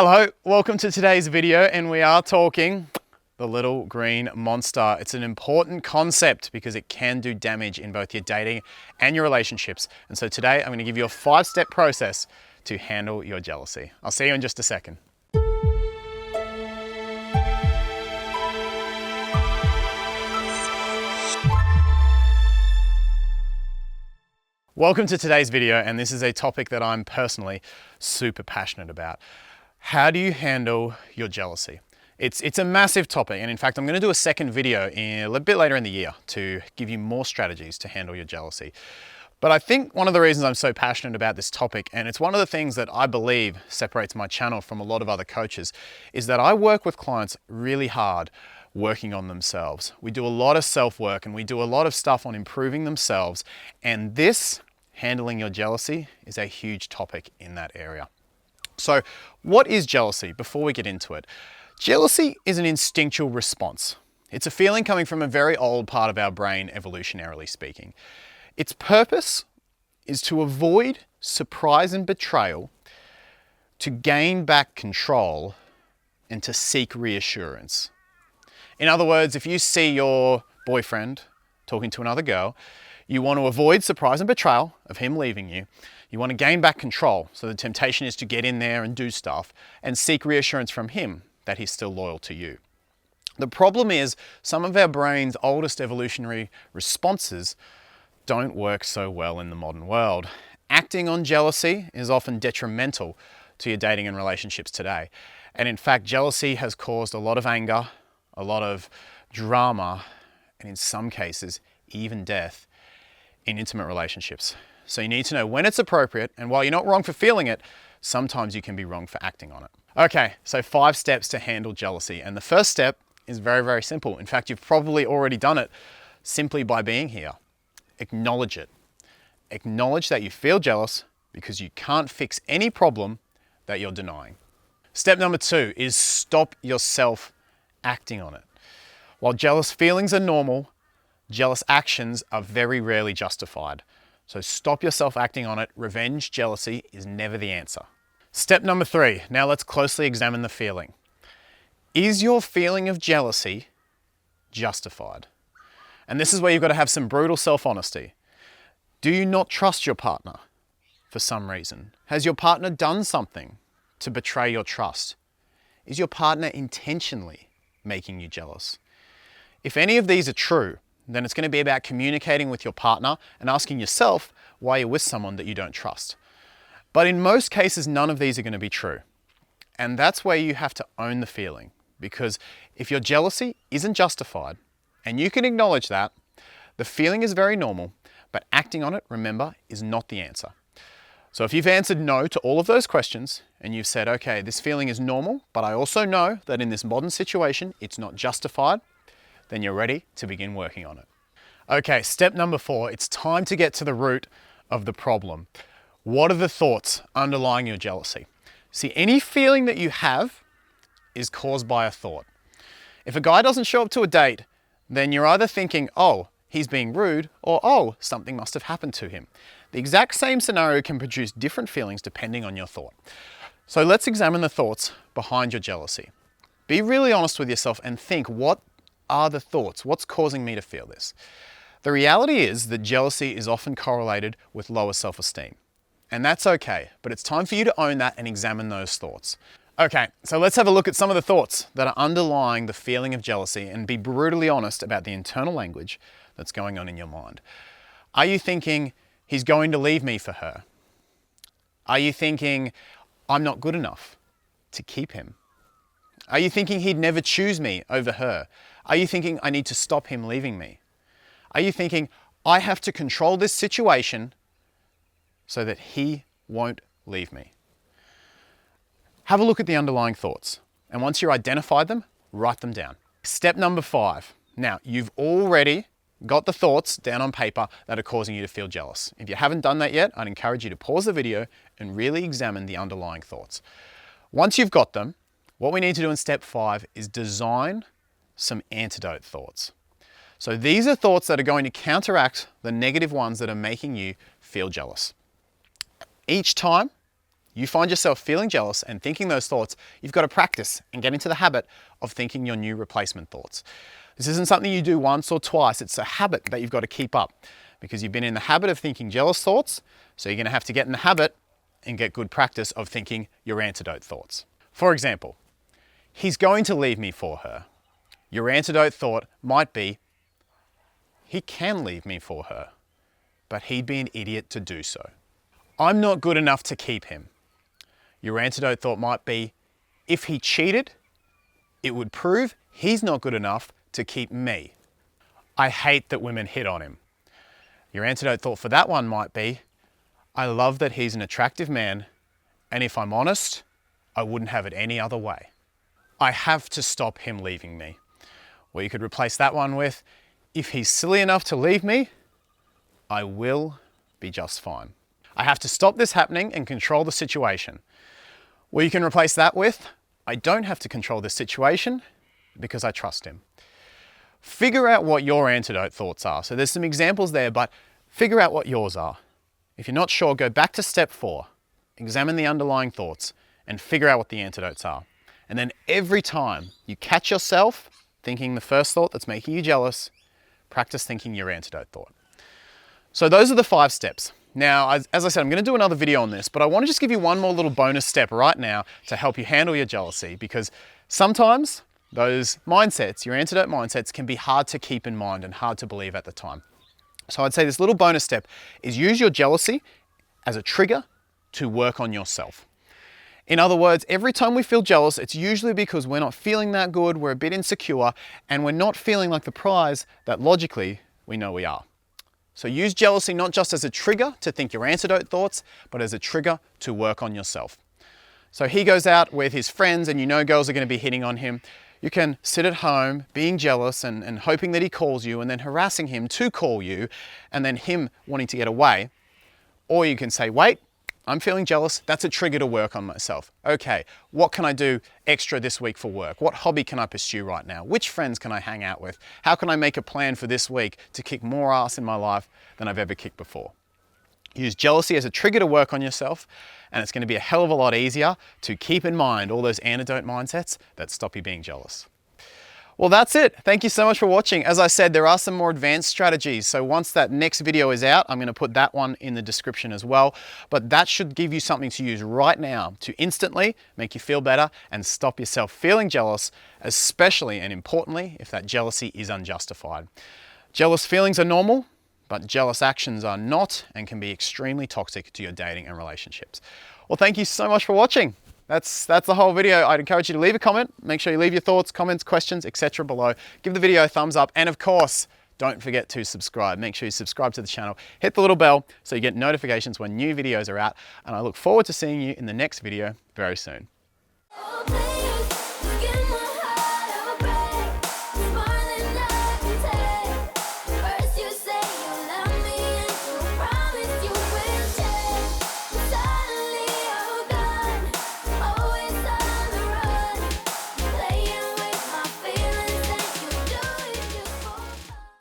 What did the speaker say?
Hello, welcome to today's video, and we are talking the little green monster. It's an important concept because it can do damage in both your dating and your relationships. And so today I'm going to give you a 5-step process to handle your jealousy. I'll see you in just a second. Welcome to today's video, and this is a topic that I'm personally super passionate about. How do you handle your jealousy? It's a massive topic, and in fact I'm going to do a second video a little bit later in the year to give you more strategies to handle your jealousy. But I think one of the reasons I'm so passionate about this topic, and it's one of the things that I believe separates my channel from a lot of other coaches, is that I work with clients really hard working on themselves. We do a lot of self-work and we do a lot of stuff on improving themselves, and this, handling your jealousy, is a huge topic in that area. So what is jealousy before we get into it? Jealousy is an instinctual response. It's a feeling coming from a very old part of our brain, evolutionarily speaking. Its purpose is to avoid surprise and betrayal, to gain back control, and to seek reassurance. In other words, if you see your boyfriend talking to another girl, you want to avoid surprise and betrayal of him leaving you. You want to gain back control, so the temptation is to get in there and do stuff and seek reassurance from him that he's still loyal to you. The problem is some of our brain's oldest evolutionary responses don't work so well in the modern world. Acting on jealousy is often detrimental to your dating and relationships today. And in fact, jealousy has caused a lot of anger, a lot of drama, and in some cases, even death in intimate relationships. So you need to know when it's appropriate, and while you're not wrong for feeling it, sometimes you can be wrong for acting on it. Okay, so 5 steps to handle jealousy. And the first step is very, very simple. In fact, you've probably already done it simply by being here. Acknowledge it. Acknowledge that you feel jealous because you can't fix any problem that you're denying. Step number 2 is stop yourself acting on it. While jealous feelings are normal, jealous actions are very rarely justified. So stop yourself acting on it. Revenge jealousy is never the answer. Step number 3. Now let's closely examine the feeling. Is your feeling of jealousy justified? And this is where you've got to have some brutal self-honesty. Do you not trust your partner for some reason? Has your partner done something to betray your trust? Is your partner intentionally making you jealous? If any of these are true, then it's going to be about communicating with your partner and asking yourself why you're with someone that you don't trust. But in most cases, none of these are going to be true. And that's where you have to own the feeling. Because if your jealousy isn't justified, and you can acknowledge that, the feeling is very normal, but acting on it, remember, is not the answer. So if you've answered no to all of those questions, and you've said, okay, this feeling is normal, but I also know that in this modern situation, it's not justified, then you're ready to begin working on it. Okay, step number 4, it's time to get to the root of the problem. What are the thoughts underlying your jealousy? See, any feeling that you have is caused by a thought. If a guy doesn't show up to a date, then you're either thinking, oh, he's being rude, or oh, something must have happened to him. The exact same scenario can produce different feelings depending on your thought. So let's examine the thoughts behind your jealousy. Be really honest with yourself and think, what are the thoughts? What's causing me to feel this? The reality is that jealousy is often correlated with lower self-esteem. And that's okay, but it's time for you to own that and examine those thoughts. Okay, so let's have a look at some of the thoughts that are underlying the feeling of jealousy and be brutally honest about the internal language that's going on in your mind. Are you thinking, he's going to leave me for her? Are you thinking, I'm not good enough to keep him? Are you thinking he'd never choose me over her? Are you thinking I need to stop him leaving me? Are you thinking I have to control this situation so that he won't leave me? Have a look at the underlying thoughts, and once you've identified them, write them down. Step number 5. Now, you've already got the thoughts down on paper that are causing you to feel jealous. If you haven't done that yet, I'd encourage you to pause the video and really examine the underlying thoughts. Once you've got them, what we need to do in step 5 is design some antidote thoughts. So these are thoughts that are going to counteract the negative ones that are making you feel jealous. Each time you find yourself feeling jealous and thinking those thoughts, you've got to practice and get into the habit of thinking your new replacement thoughts. This isn't something you do once or twice, it's a habit that you've got to keep up because you've been in the habit of thinking jealous thoughts, so you're going to have to get in the habit and get good practice of thinking your antidote thoughts. For example, he's going to leave me for her. Your antidote thought might be, he can leave me for her, but he'd be an idiot to do so. I'm not good enough to keep him. Your antidote thought might be, if he cheated, it would prove he's not good enough to keep me. I hate that women hit on him. Your antidote thought for that one might be, I love that he's an attractive man, and if I'm honest, I wouldn't have it any other way. I have to stop him leaving me. Or you could replace that one with, if he's silly enough to leave me, I will be just fine. I have to stop this happening and control the situation. Or you can replace that with, I don't have to control this situation because I trust him. Figure out what your antidote thoughts are. So there's some examples there, but figure out what yours are. If you're not sure, go back to step 4. Examine the underlying thoughts and figure out what the antidotes are. And then every time you catch yourself thinking the first thought that's making you jealous, practice thinking your antidote thought. So those are the 5 steps. Now, as I said, I'm going to do another video on this, but I want to just give you one more little bonus step right now to help you handle your jealousy, because sometimes those mindsets, your antidote mindsets, can be hard to keep in mind and hard to believe at the time. So I'd say this little bonus step is use your jealousy as a trigger to work on yourself. In other words, every time we feel jealous, it's usually because we're not feeling that good, we're a bit insecure, and we're not feeling like the prize that logically we know we are. So use jealousy not just as a trigger to think your antidote thoughts, but as a trigger to work on yourself. So he goes out with his friends and you know girls are going to be hitting on him. You can sit at home being jealous and hoping that he calls you and then harassing him to call you and then him wanting to get away. Or you can say, wait, I'm feeling jealous. That's a trigger to work on myself. Okay, what can I do extra this week for work? What hobby can I pursue right now? Which friends can I hang out with? How can I make a plan for this week to kick more ass in my life than I've ever kicked before? Use jealousy as a trigger to work on yourself, and it's going to be a hell of a lot easier to keep in mind all those antidote mindsets that stop you being jealous. Well, that's it. Thank you so much for watching. As I said, there are some more advanced strategies. So once that next video is out, I'm going to put that one in the description as well. But that should give you something to use right now to instantly make you feel better and stop yourself feeling jealous, especially and importantly, if that jealousy is unjustified. Jealous feelings are normal, but jealous actions are not and can be extremely toxic to your dating and relationships. Well, thank you so much for watching. That's the whole video. I'd encourage you to leave a comment. Make sure you leave your thoughts, comments, questions, etc. below. Give the video a thumbs up. And of course, don't forget to subscribe. Make sure you subscribe to the channel. Hit the little bell so you get notifications when new videos are out. And I look forward to seeing you in the next video very soon.